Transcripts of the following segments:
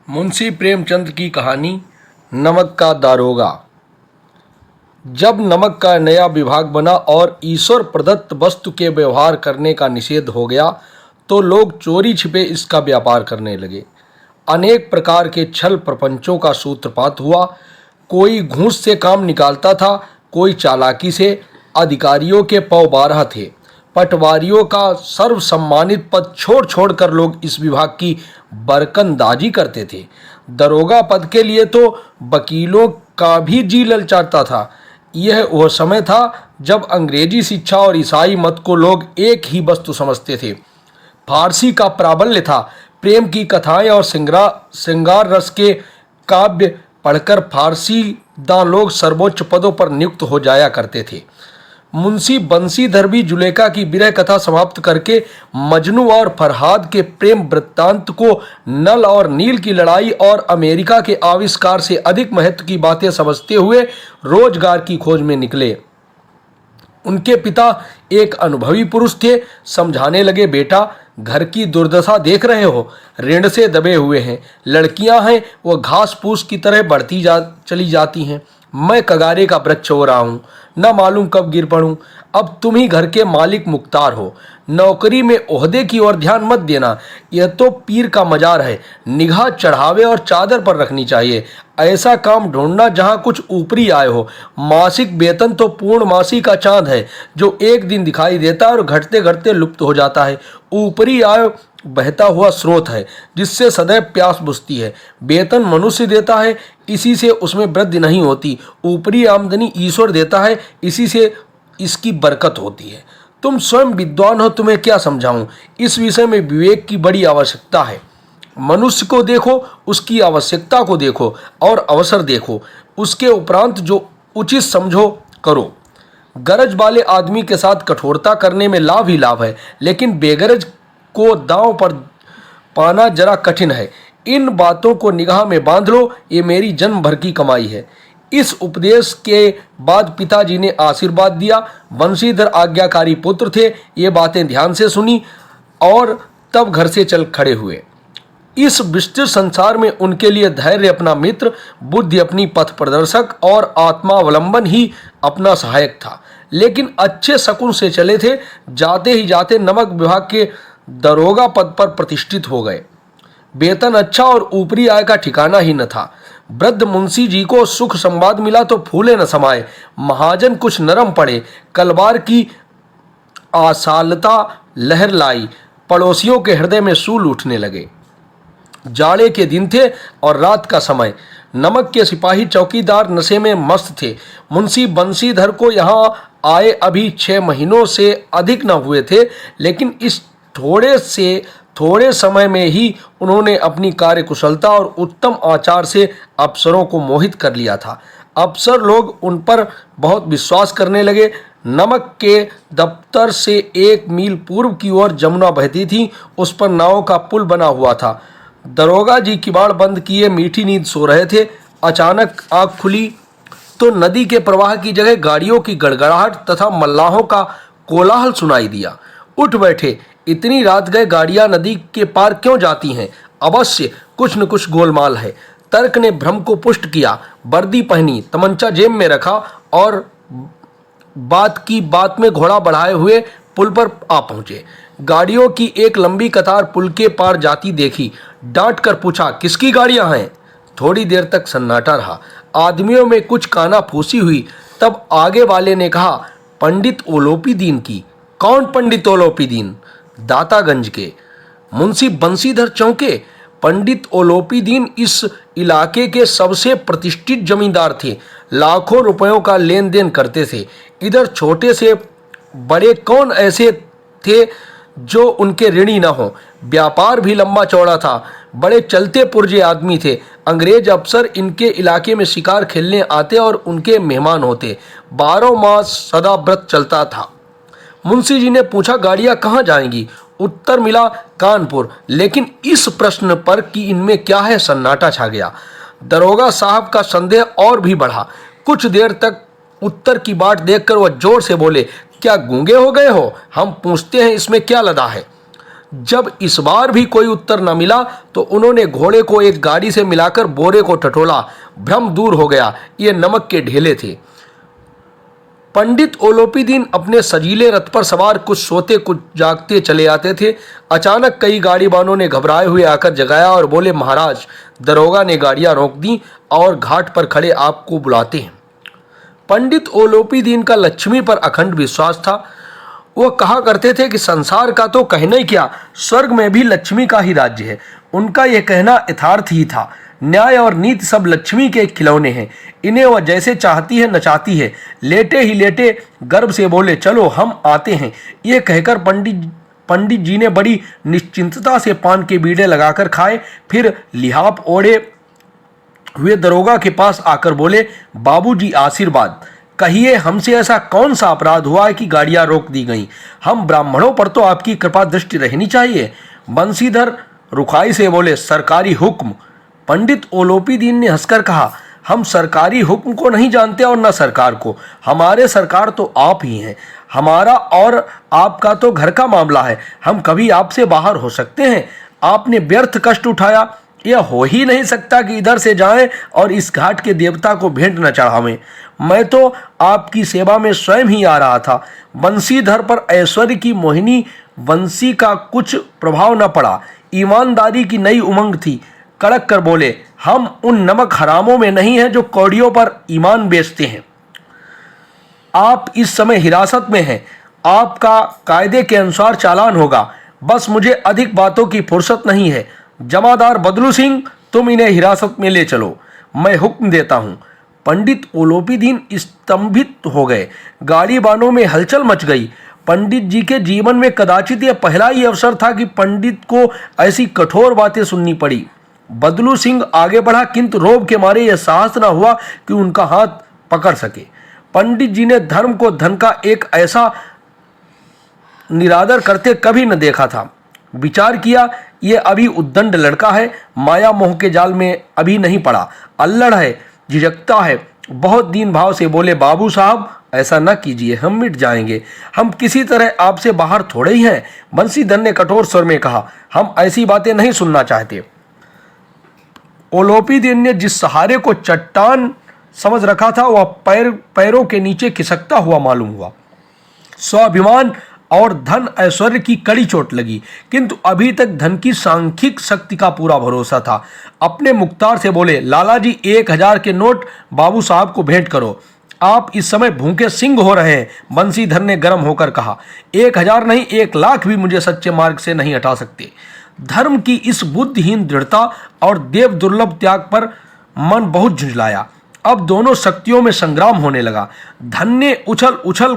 मुंशी प्रेमचंद की कहानी नमक का दारोगा। जब नमक का नया विभाग बना और ईश्वर प्रदत्त वस्तु के व्यवहार करने का निषेध हो गया तो लोग चोरी छिपे इसका व्यापार करने लगे। अनेक प्रकार के छल प्रपंचों का सूत्रपात हुआ। कोई घूस से काम निकालता था, कोई चालाकी से। अधिकारियों के पौ 12 थे। पटवारियों का सर्वसम्मानित पद छोड़ छोड़ कर लोग इस विभाग की बरकंदाजी करते थे। दरोगा पद के लिए तो वकीलों का भी जी ललचाता था। यह वह समय था जब अंग्रेजी शिक्षा और ईसाई मत को लोग एक ही वस्तु समझते थे। फारसी का प्राबल्य था। प्रेम की कथाएं और श्रृंगार रस के काव्य पढ़कर फारसी दां लोग सर्वोच्च पदों पर नियुक्त हो जाया करते थे। मुंशी बंसीधर भी जुलेखा की विरह कथा समाप्त करके मजनू और फरहाद के प्रेम वृत्तांत को नल और नील की लड़ाई और अमेरिका के आविष्कार से अधिक महत्व की बातें समझते हुए रोजगार की खोज में निकले। उनके पिता एक अनुभवी पुरुष थे। समझाने लगे, बेटा घर की दुर्दशा देख रहे हो, ऋण से दबे हुए हैं। लड़कियां हैं वो घास फूस की तरह बढ़ती चली जाती हैं। मैं कगारे का वृक्ष हो रहा हूँ, न मालूम कब गिर पड़ूं। अब तुम ही घर के मालिक मुख्तार हो। नौकरी में ओहदे की ओर ध्यान मत देना, यह तो पीर का मजार है। निगाह चढ़ावे और चादर पर रखनी चाहिए। ऐसा काम ढूंढना जहाँ कुछ ऊपरी आय हो। मासिक वेतन तो पूर्णमासी का चांद है जो एक दिन दिखाई देता है और घटते घटते लुप्त हो जाता है। ऊपरी आय बहता हुआ स्रोत है जिससे सदैव प्यास बुझती है। वेतन मनुष्य देता है, इसी से उसमें वृद्धि नहीं होती। ऊपरी आमदनी ईश्वर देता है, इसी से इसकी बरकत होती है। तुम स्वयं विद्वान हो, तुम्हें क्या समझाऊं। इस विषय में विवेक की बड़ी आवश्यकता है। मनुष्य को देखो, उसकी आवश्यकता को देखो और अवसर देखो। उसके उपरांत जो उचित समझो करो। गरज वाले आदमी के साथ कठोरता करने में लाभ ही लाभ है, लेकिन बेगरज को दांव पर पाना जरा कठिन है। इन बातों को निगाह में बांध लो, ये मेरी जन्म भर की कमाई है। इस उपदेश के बाद पिताजी ने आशीर्वाद दिया। बंसीधर आज्ञाकारी पुत्र थे। ये बातें ध्यान से सुनी और तब घर से चल खड़े हुए। इस विस्तृत संसार में उनके लिए धैर्य अपना मित्र, बुद्धि अपनी पथ प्रदर्शक और आत्मावलंबन ही अपना सहायक था। लेकिन अच्छे शकुन से चले थे। जाते ही जाते नमक विभाग के दरोगा पद पर प्रतिष्ठित हो गए। वेतन अच्छा और ऊपरी आय का ठिकाना ही न था। वृद्ध मुंशी जी को सुख संवाद मिला तो फूले न समाये। महाजन कुछ नरम पड़े। कलवार की आशालता लहर लाई। पड़ोसियों के हृदय में सूल उठने लगे। जाड़े के दिन थे और रात का समय। नमक के सिपाही चौकीदार नशे में मस्त थे। मुंशी बंसीधर को यहाँ आए अभी 6 महीनों से अधिक न हुए थे, लेकिन इस थोड़े समय में ही उन्होंने अपनी कार्यकुशलता और उत्तम आचार से अफसरों को मोहित कर लिया था। अफसर लोग उन पर बहुत विश्वास करने लगे। नमक के दफ्तर से 1 मील पूर्व की ओर जमुना बहती थी। उस पर नाव का पुल बना हुआ था। दरोगा जी किवाड़ बंद किए मीठी नींद सो रहे थे। अचानक आँख खुली तो नदी के प्रवाह की जगह गाड़ियों की गड़गड़ाहट तथा मल्लाहों का कोलाहल सुनाई दिया। उठ बैठे। इतनी रात गए गाड़ियां नदी के पार क्यों जाती हैं? अवश्य कुछ न कुछ गोलमाल है। तर्क ने भ्रम को पुष्ट किया। वर्दी पहनी, तमंचा जेब में रखा और बात की बात में घोड़ा बढ़ाए हुए पुल पर आ पहुंचे। गाड़ियों की एक लंबी कतार पुल के पार जाती देखी। डांट कर पूछा, किसकी गाड़ियां हैं? थोड़ी देर तक सन्नाटा रहा। आदमियों में कुछ कानाफूसी हुई। तब आगे वाले ने कहा, पंडित ओलोपी दीन की। कौन पंडित ओलोपी दीन? दातागंज के। मुंशी बंसीधर चौंके। पंडित ओलोपी दीन इस इलाके के सबसे प्रतिष्ठित जमींदार थे। लाखों रुपयों का लेन देन करते थे। इधर छोटे से बड़े कौन ऐसे थे जो उनके ऋणी न हो। व्यापार भी लंबा चौड़ा था। बड़े चलते पुर्जे आदमी थे। अंग्रेज अफसर इनके इलाके में शिकार खेलने आते और उनके मेहमान होते। 12 मास सदा व्रत चलता था। मुंशी जी ने पूछा, गाड़ियां कहाँ जाएंगी? उत्तर मिला, कानपुर। लेकिन इस प्रश्न पर कि इनमें क्या है, सन्नाटा छा गया। दरोगा साहब का संदेह और भी बढ़ा। कुछ देर तक उत्तर की बाट देखकर वह जोर से बोले, क्या गूंगे हो गए हो? हम पूछते हैं इसमें क्या लदा है? जब इस बार भी कोई उत्तर न मिला तो उन्होंने घोड़े को एक गाड़ी से मिलाकर बोरे को टटोला। भ्रम दूर हो गया, ये नमक के ढेले थे। पंडित ओलोपीदीन अपने सजीले रथ पर सवार कुछ सोते कुछ जागते चले आते थे। अचानक कई गाड़ीवानों ने घबराए हुए आकर जगाया और बोले, महाराज, दरोगा ने गाड़ियां रोक दी और घाट पर खड़े आपको बुलाते हैं। पंडित ओलोपीदीन का लक्ष्मी पर अखंड विश्वास था। वो कहा करते थे कि संसार का तो कहना ही क्या, स्वर्ग में भी लक्ष्मी का ही राज्य है। उनका यह कहना यथार्थ ही था। न्याय और नीति सब लक्ष्मी के खिलौने हैं, इन्हें वह जैसे चाहती है नचाती है। लेटे ही लेटे गर्व से बोले, चलो हम आते हैं। ये कहकर पंडित जी ने बड़ी निश्चिंतता से पान के बीड़े लगाकर खाए। फिर लिहाफ ओढ़े हुए दरोगा के पास आकर बोले, बाबूजी आशीर्वाद, कहिए हमसे ऐसा कौन सा अपराध हुआ है कि गाड़ियां रोक दी गईं? हम ब्राह्मणों पर तो आपकी कृपा दृष्टि रहनी चाहिए। बंसीधर रुखाई से बोले, सरकारी हुक्म। पंडित ओलोपीदीन ने हंसकर कहा, हम सरकारी हुक्म को नहीं जानते और न सरकार को। हमारे सरकार तो आप ही हैं। हमारा और आपका तो घर का मामला है। हम कभी आपसे बाहर हो सकते हैं? आपने व्यर्थ कष्ट उठाया। यह हो ही नहीं सकता कि इधर से जाएं और इस घाट के देवता को भेंट न चढ़ावें। मैं तो आपकी सेवा में स्वयं ही आ रहा था। बंसीधर पर ऐश्वर्य की मोहिनी बंसी का कुछ प्रभाव न पड़ा। ईमानदारी की नई उमंग थी। कड़क कर बोले, हम उन नमक हरामों में नहीं हैं जो कौड़ियों पर ईमान बेचते हैं। आप इस समय हिरासत में हैं। आपका कायदे के अनुसार चालान होगा। बस मुझे अधिक बातों की फुर्सत नहीं है। जमादार बदलू सिंह, तुम इन्हें हिरासत में ले चलो, मैं हुक्म देता हूं। पंडित ओलोपीदीन स्तंभित हो गए। गाड़ीवानों में हलचल मच गई। पंडित जी के जीवन में कदाचित यह पहला ही अवसर था कि पंडित को ऐसी कठोर बातें सुननी पड़ी। बदलू सिंह आगे बढ़ा, किंतु रोब के मारे यह साहस न हुआ कि उनका हाथ पकड़ सके। पंडित जी ने धर्म को धन का एक ऐसा निरादर करते कभी न देखा था। विचार किया, ये अभी उद्दंड लड़का है, माया मोह के जाल में अभी नहीं पड़ा, अल्लड़ है, झिझकता है। बहुत दीन भाव से बोले, बाबू साहब ऐसा न कीजिए, हम मिट जाएंगे। हम किसी तरह आपसे बाहर थोड़े ही हैं। बंसीधर ने कठोर स्वर में कहा, हम ऐसी बातें नहीं सुनना चाहते। ओलोपीदीन ने जिस सहारे को चट्टान समझ रखा था वह पैरों के नीचे खिसकता हुआ मालूम हुआ। स्वाभिमान और धन ऐश्वर्य की कड़ी चोट लगी, किंतु अभी तक धन की सांख्यिक शक्ति का पूरा भरोसा था। अपने मुख्तार से बोले, लाला जी 1000 के नोट बाबू साहब को भेंट करो। आप इस समय भूखे सिंह हो रहे हैं। बंसीधर ने गर्म होकर कहा, 1000 नहीं, 1,00,000 भी मुझे सच्चे मार्ग से नहीं हटा सकते। धर्म की इस बुद्धिहीन दृढ़ता और देव दुर्लभ त्याग पर मन बहुत झुंझलाया। अब दोनों शक्तियों में संग्राम होने लगा। धन ने उछल उछल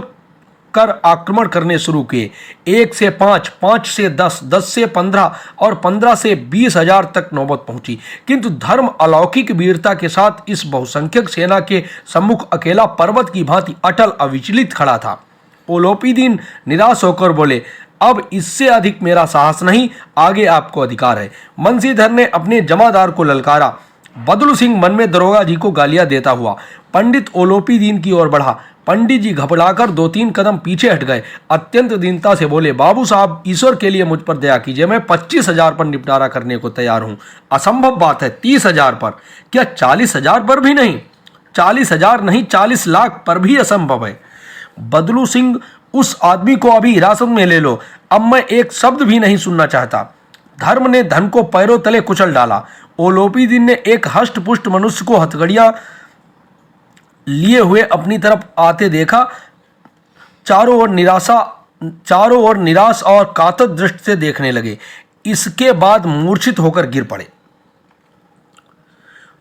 कर आक्रमण करने शुरू किए। 1 से 5, 5 से 10, 10 से 15 और 15 से 20,000 तक नौबत पहुंची, किंतु धर्म अलौकिक वीरता के साथ इस बहुसंख्यक सेना के सम्मुख अकेला पर्वत की भांति अटल अविचलित खड़ा था। ओलोपीदीन निराश होकर बोले, अब इससे अधिक मेरा साहस नहीं, आगे आपको अधिकार है। बंसीधर ने अपने जमादार को ललकारा। बदलू सिंह मन में दरोगा जी को गालियां देता हुआ पंडित ओलोपीदीन की ओर बढ़ा। पंडित जी घबराकर 2-3 कदम पीछे हट गए। अत्यंत दीनता से बोले, बाबू साहब ईश्वर के लिए मुझ पर दया कीजिए, मैं 25,000 पर निपटारा करने को तैयार हूं। असंभव बात है, 30,000 पर, क्या 40,000 पर भी नहीं? 40,000 नहीं, 40 लाख पर भी असंभव है। बदलू सिंह, उस आदमी को अभी हिरासत में ले लो, अब मैं एक शब्द भी नहीं सुनना चाहता। धर्म ने धन को पैरों तले कुचल डाला। ओलोपीदीन ने एक हष्ट-पुष्ट मनुष्य को हथकड़ियां लिए हुए अपनी तरफ आते देखा। चारों ओर निराश और कातर दृष्टि से देखने लगे। इसके बाद मूर्छित होकर गिर पड़े।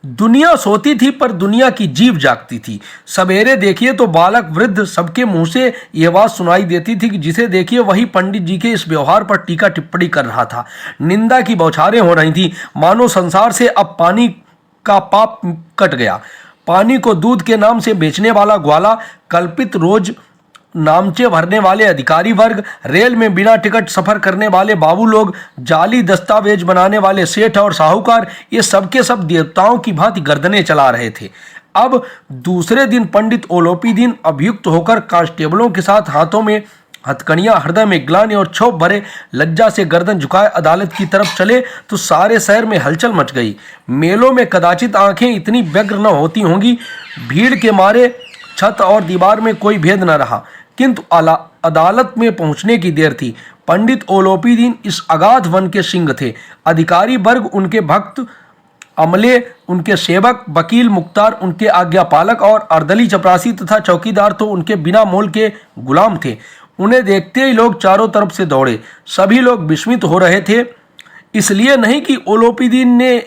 दुनिया सोती थी पर दुनिया की जीभ जागती थी। सवेरे देखिए तो बालक वृद्ध सबके मुंह से यह बात सुनाई देती थी कि जिसे देखिए वही पंडित जी के इस व्यवहार पर टीका टिप्पणी कर रहा था। निंदा की बौछारें हो रही थी, मानो संसार से अब पानी का पाप कट गया। पानी को दूध के नाम से बेचने वाला ग्वाला, कल्पित रोज नामचे भरने वाले अधिकारी वर्ग, रेल में बिना टिकट सफर करने वाले बाबू लोग, जाली दस्तावेज बनाने वाले सेठ और साहूकार, ये सबके सब देवताओं की भांति गर्दनें चला रहे थे। अब दूसरे दिन पंडित ओलोपीदीन अभियुक्त होकर कांस्टेबलों के साथ हाथों में हथकड़ियां हृदय में ग्लानि और क्षोभ भरे लज्जा से गर्दन झुकाए अदालत की तरफ चले तो सारे शहर में हलचल मच गई। मेलों में कदाचित आंखें इतनी व्यग्र न होती होंगी। भीड़ के मारे छत और दीवार में कोई भेद न रहा, किंतु अदालत में पहुंचने की देर थी। पंडित ओलोपीदीन इस अगाध वन के सिंह थे। अधिकारी वर्ग उनके भक्त, अमले उनके सेवक, वकील मुख्तार उनके आज्ञापालक और अर्दली चपरासी तथा चौकीदार तो उनके बिना मोल के गुलाम थे। उन्हें देखते ही लोग चारों तरफ से दौड़े। सभी लोग विस्मित हो रहे थे, इसलिए नहीं कि ओलोपीदीन ने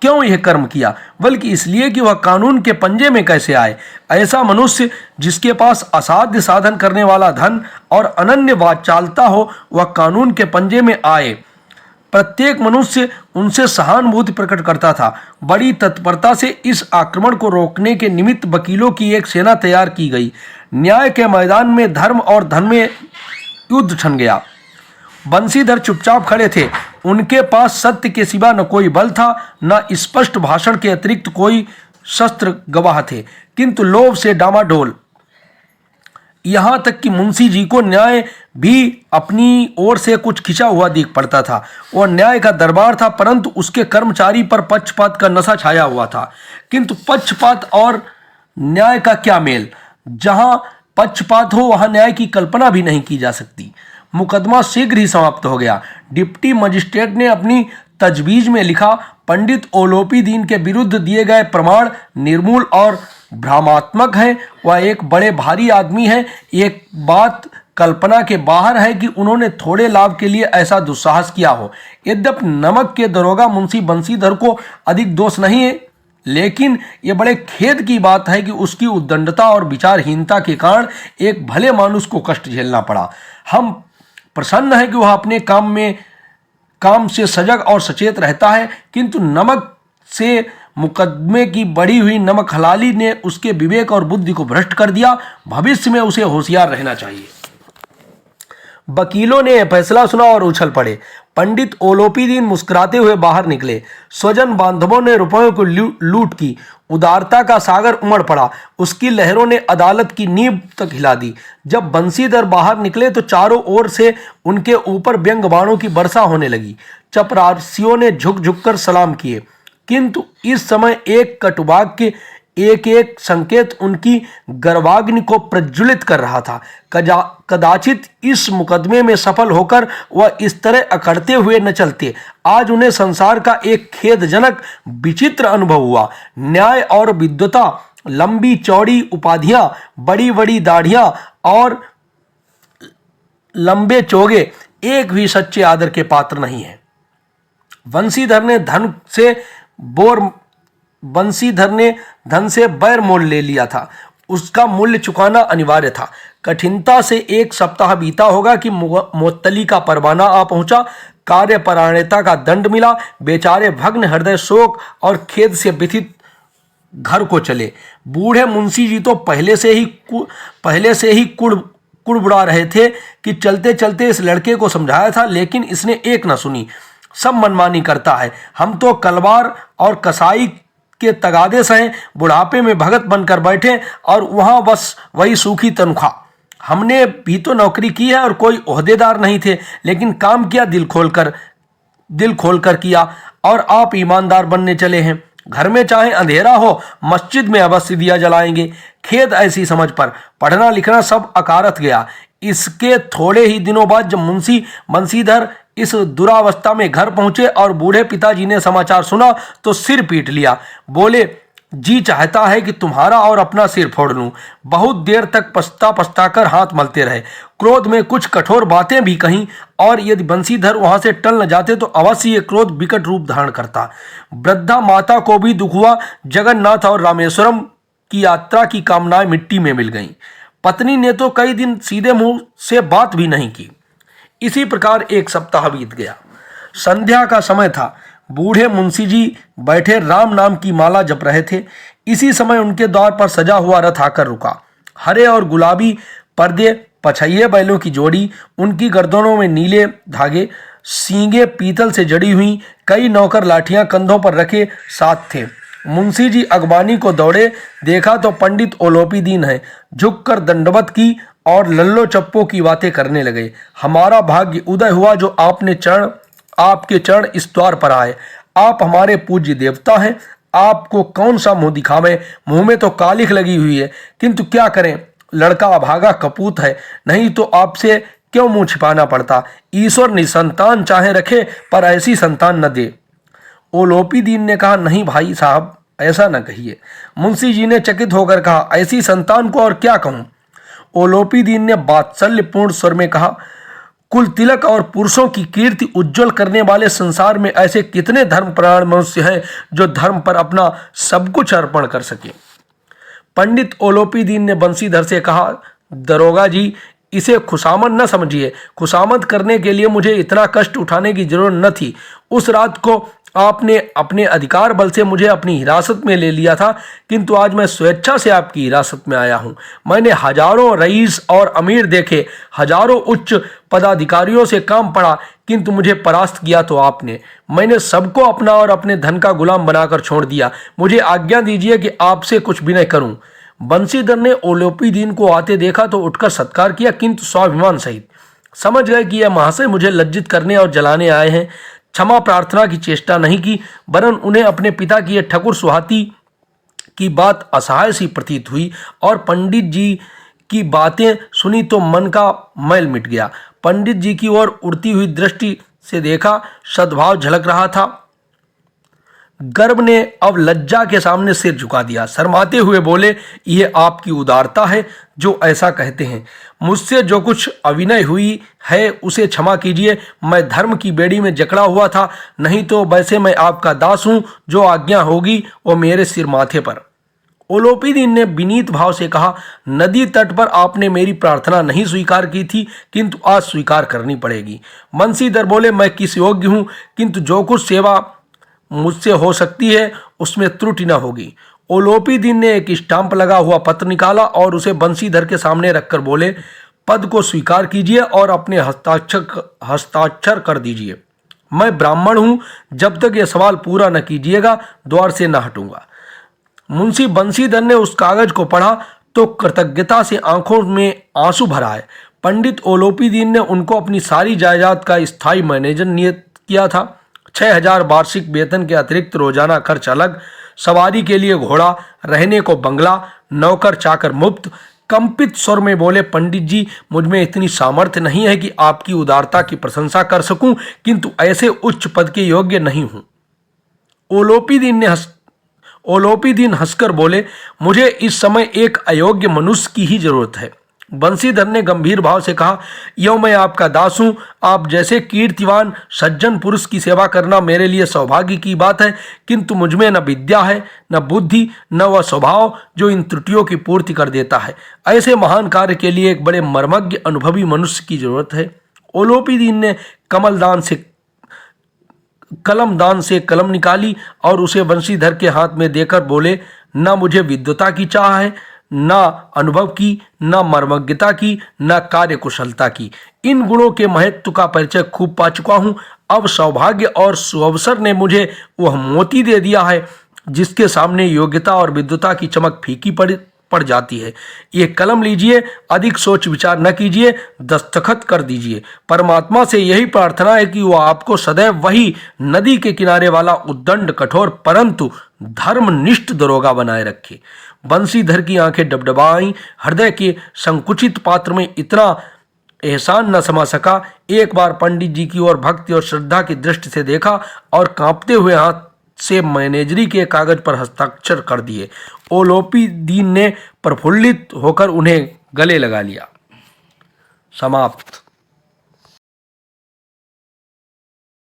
क्यों यह कर्म किया, बल्कि इसलिए कि वह कानून के पंजे में कैसे आए। ऐसा मनुष्य जिसके पास असाध्य साधन करने वाला धन और अनन्य वाचालता हो, वह कानून के पंजे में आए। प्रत्येक मनुष्य उनसे सहानुभूति प्रकट करता था। बड़ी तत्परता से इस आक्रमण को रोकने के निमित्त वकीलों की एक सेना तैयार की गई। न्याय के मैदान में धर्म और धन में युद्ध छिड़ गया। बंसीधर चुपचाप खड़े थे। उनके पास सत्य के सिवा न कोई बल था, न स्पष्ट भाषण के अतिरिक्त कोई शस्त्र गवाह थे, किंतु लोभ से डामाडोल। यहां तक कि मुंशी जी को न्याय भी अपनी ओर से कुछ खिंचा हुआ दिख पड़ता था। वह न्याय का दरबार था, परंतु उसके कर्मचारी पर पक्षपात का नशा छाया हुआ था। किंतु पक्षपात और न्याय का क्या मेल? जहां पक्षपात हो वहां न्याय की कल्पना भी नहीं की जा सकती। मुकदमा शीघ्र ही समाप्त हो गया। डिप्टी मजिस्ट्रेट ने अपनी तजवीज में लिखा, पंडित ओलोपीदीन के विरुद्ध दिए गए प्रमाण निर्मूल और भ्रामात्मक है। वह एक बड़े भारी आदमी है। एक बात कल्पना के बाहर है कि उन्होंने थोड़े लाभ के लिए ऐसा दुस्साहस किया हो। यद्यपि नमक के दरोगा मुंशी बंसीधर को अधिक दोष नहीं है, लेकिन यह बड़े खेद की बात है कि उसकी उद्दंडता और विचारहीनता के कारण एक भले मानुष को कष्ट झेलना पड़ा। हम प्रसन्न है कि वह अपने काम से सजग और सचेत रहता है, किंतु नमक से मुकदमे की बढ़ी हुई नमक हलाली ने उसके विवेक और बुद्धि को भ्रष्ट कर दिया। भविष्य में उसे होशियार रहना चाहिए। वकीलों ने फैसला सुना और उछल पड़े। पंडित ओलोपीदीन मुस्कुराते हुए बाहर निकले। स्वजन बांधवों ने रुपयों को लूट की। उदारता का सागर उमड़ पड़ा। उसकी लहरों ने अदालत की नींव तक हिला दी। जब बंसीधर बाहर निकले तो चारों ओर से उनके ऊपर व्यंग बाणों की वर्षा होने लगी। चपरासियों ने झुक झुक कर सलाम किए, किंतु इस समय एक कटुवाक के एक एक संकेत उनकी गर्वाग्नि को प्रज्वलित कर रहा था। कदाचित इस मुकदमे में सफल होकर वह इस तरह अकड़ते हुए न चलते। आज उन्हें संसार का एक खेदजनक विचित्र अनुभव हुआ। न्याय और विद्वता, लंबी चौड़ी उपाधियां, बड़ी बड़ी दाढ़ियां और लंबे चोगे एक भी सच्चे आदर के पात्र नहीं है। बंसीधर ने धन से बैर मोल ले लिया था। उसका मूल्य चुकाना अनिवार्य था। कठिनता से एक सप्ताह बीता होगा कि मुअत्तली का परवाना आ पहुंचा। कार्यपरायणता का दंड मिला। बेचारे भग्न हृदय शोक और खेद से व्यथित घर को चले। बूढ़े मुंशी जी तो पहले से ही कुड़बुड़ा रहे थे कि चलते चलते इस लड़के को समझाया था, लेकिन इसने एक न सुनी। सब मनमानी करता है। हम तो कलवार और कसाई के तगादे सहे बुढ़ापे में भगत बनकर बैठे और वहां बस वही सूखी तनख्वाह। हमने भी तो नौकरी की है और कोई ओहदेदार नहीं थे, लेकिन काम किया दिल खोलकर किया। और आप ईमानदार बनने चले हैं। घर में चाहे अंधेरा हो, मस्जिद में अवश्य दिया जलाएंगे। खेद ऐसी समझ पर। पढ़ना लिखना सब अकारथ गया। इसके थोड़े ही दिनों बाद जब मुंशी बंसीधर इस दुरावस्था में घर पहुंचे और बूढ़े पिताजी ने समाचार सुना तो सिर पीट लिया। बोले, जी चाहता है कि तुम्हारा और अपना सिर फोड़ लूं। बहुत देर तक पछता कर हाथ मलते रहे। क्रोध में कुछ कठोर बातें भी कहीं, और यदि बंसीधर वहां से टल न जाते तो अवश्य ये क्रोध विकट रूप धारण करता। वृद्धा माता को भी दुख हुआ। जगन्नाथ और रामेश्वरम की यात्रा की कामनाएं मिट्टी में मिल गईं। पत्नी ने तो कई दिन सीधे मुंह से बात भी नहीं की। इसी प्रकार एक सप्ताह बीत गया। संध्या का समय था। बूढ़े मुंशी जी बैठे राम नाम की माला जप रहे थे। इसी समय उनके द्वार पर सजा हुआ रथ आकर रुका। हरे और गुलाबी पर्दे, पछैये बैलों की जोड़ी, उनकी गर्दनों में नीले धागे, सींगे पीतल से जड़ी हुई, कई नौकर लाठियां कंधों पर रखे साथ थे। मुंशी जी अगवानी को दौड़े। देखा तो पंडित ओलोपीदीन है। झुककर दंडवत की और लल्लो चप्पो की बातें करने लगे। हमारा भाग्य उदय हुआ जो आपके चरण इस द्वार पर आए। आप हमारे पूज्य देवता हैं। आपको कौन सा मुंह दिखावे, मुंह में तो कालिख लगी हुई है, किंतु क्या करें, लड़का अभागा कपूत है, नहीं तो आपसे क्यों मुंह छिपाना पड़ता। ईश्वर निसंतान चाहे रखे पर ऐसी संतान न दे। ओलोपी दीन ने कहा, नहीं भाई साहब, ऐसा न कहिए। मुंशी जी ने चकित होकर कहा, ऐसी संतान को और क्या कहूं। ओलोपी दीन ने वात्सल्यपूर्ण स्वर में कहा, कुल तिलक और पुरुषों की कीर्ति उज्जवल करने वाले संसार में ऐसे कितने धर्मपरायण मनुष्य हैं जो धर्म पर अपना सब कुछ अर्पण कर सके। पंडित ओलोपी दीन ने बंशीधर से कहा, दरोगा जी, इसे खुशामद न समझिए। खुशामद करने के लिए मुझे इतना कष्ट उठाने की जरूरत न थी। उस रात को आपने अपने अधिकार बल से मुझे अपनी हिरासत में ले लिया था, किंतु आज मैं स्वेच्छा से आपकी हिरासत में आया हूं। मैंने हजारों रईस और अमीर देखे, हजारों उच्च पदाधिकारियों से काम पड़ा, किंतु मुझे परास्त किया तो आपने। मैंने सबको अपना और अपने धन का गुलाम बनाकर छोड़ दिया। मुझे आज्ञा दीजिए कि आपसे कुछ विनय करूं। बंशीधर ने ओलोपी दीन को आते देखा तो उठकर सत्कार किया, किंतु स्वाभिमान सहित। समझ गए कि यह महाशय मुझे लज्जित करने और जलाने आए हैं। क्षमा प्रार्थना की चेष्टा नहीं की, वरन उन्हें अपने पिता की यह ठकुर सुहाती की बात असहाय सी प्रतीत हुई और पंडित जी की बातें सुनी तो मन का मैल मिट गया। पंडित जी की ओर उड़ती हुई दृष्टि से देखा, सद्भाव झलक रहा था। गर्भ ने अब लज्जा के सामने सिर झुका दिया। शर्माते हुए बोले, यह आपकी उदारता है जो ऐसा कहते हैं। मुझसे जो कुछ अविनय हुई है उसे क्षमा कीजिए। मैं धर्म की बेड़ी में जकड़ा हुआ था, नहीं तो वैसे मैं आपका दास हूं। जो आज्ञा होगी वो मेरे सिर माथे पर। ओलोपी दीन ने विनीत भाव से कहा, नदी तट पर आपने मेरी प्रार्थना नहीं स्वीकार की थी, किंतु आज स्वीकार करनी पड़ेगी। बंशीधर बोले, मैं किस योग्य हूं, किंतु जो कुछ सेवा मुझसे हो सकती है उसमें त्रुटि न होगी। ओलोपी दीन ने एक स्टाम्प लगा हुआ पत्र निकाला और उसे बंशीधर के सामने रखकर बोले, पद को स्वीकार कीजिए और अपने हस्ताक्षर कर दीजिए। मैं ब्राह्मण हूं, जब तक यह सवाल पूरा न कीजिएगा द्वार से न हटूंगा। मुंशी बंशीधर ने उस कागज को पढ़ा तो कृतज्ञता से आंखों में आंसू भर आए। पंडित ओलोपी दीन ने उनको अपनी सारी जायदाद का स्थायी मैनेजर नियुक्त किया था। 6000 वार्षिक वेतन के अतिरिक्त रोजाना खर्च अलग, सवारी के लिए घोड़ा, रहने को बंगला, नौकर चाकर मुफ्त। कंपित स्वर में बोले, पंडित जी, मुझ में इतनी सामर्थ्य नहीं है कि आपकी उदारता की प्रशंसा कर सकूं, किंतु ऐसे उच्च पद के योग्य नहीं हूं। ओलोपी दीन हंसकर बोले, मुझे इस समय एक अयोग्य मनुष्य की ही जरूरत है। बंशीधर ने गंभीर भाव से कहा, यो मैं आपका दास हूं। आप जैसे कीर्तिवान सज्जन पुरुष की सेवा करना मेरे लिए सौभाग्य की बात है, किंतु मुझमें न विद्या है, न बुद्धि, न वह स्वभाव जो इन त्रुटियों की पूर्ति कर देता है। ऐसे महान कार्य के लिए एक बड़े मर्मज्ञ अनुभवी मनुष्य की जरूरत है। ओलोपी दीन ने कलमदान से कलम निकाली और उसे बंशीधर के हाथ में देकर बोले, न मुझे विद्वता की चाह है, न अनुभव की, न मर्मज्ञता की, न कार्यकुशलता की। इन गुणों के महत्व का परिचय खूब पा चुका हूं। अब सौभाग्य और सुअवसर ने मुझे वह मोती दे दिया है जिसके सामने योग्यता और विद्वता की चमक फीकी पड़ जाती है। ये कलम लीजिए, अधिक सोच विचार न कीजिए, दस्तखत कर दीजिए। परमात्मा से यही प्रार्थना है कि वह आपको सदैव वही नदी के किनारे वाला उद्दंड कठोर परंतु धर्मनिष्ठ दरोगा बनाए रखे। बंशीधर की आंखें डबडबाईं। हृदय के संकुचित पात्र में इतना एहसान न समा सका। एक बार पंडित जी की ओर भक्ति और श्रद्धा की दृष्टि से देखा और कांपते हुए हाथ से मैनेजरी के कागज पर हस्ताक्षर कर दिए। ओलोपी दीन ने प्रफुल्लित होकर उन्हें गले लगा लिया। समाप्त।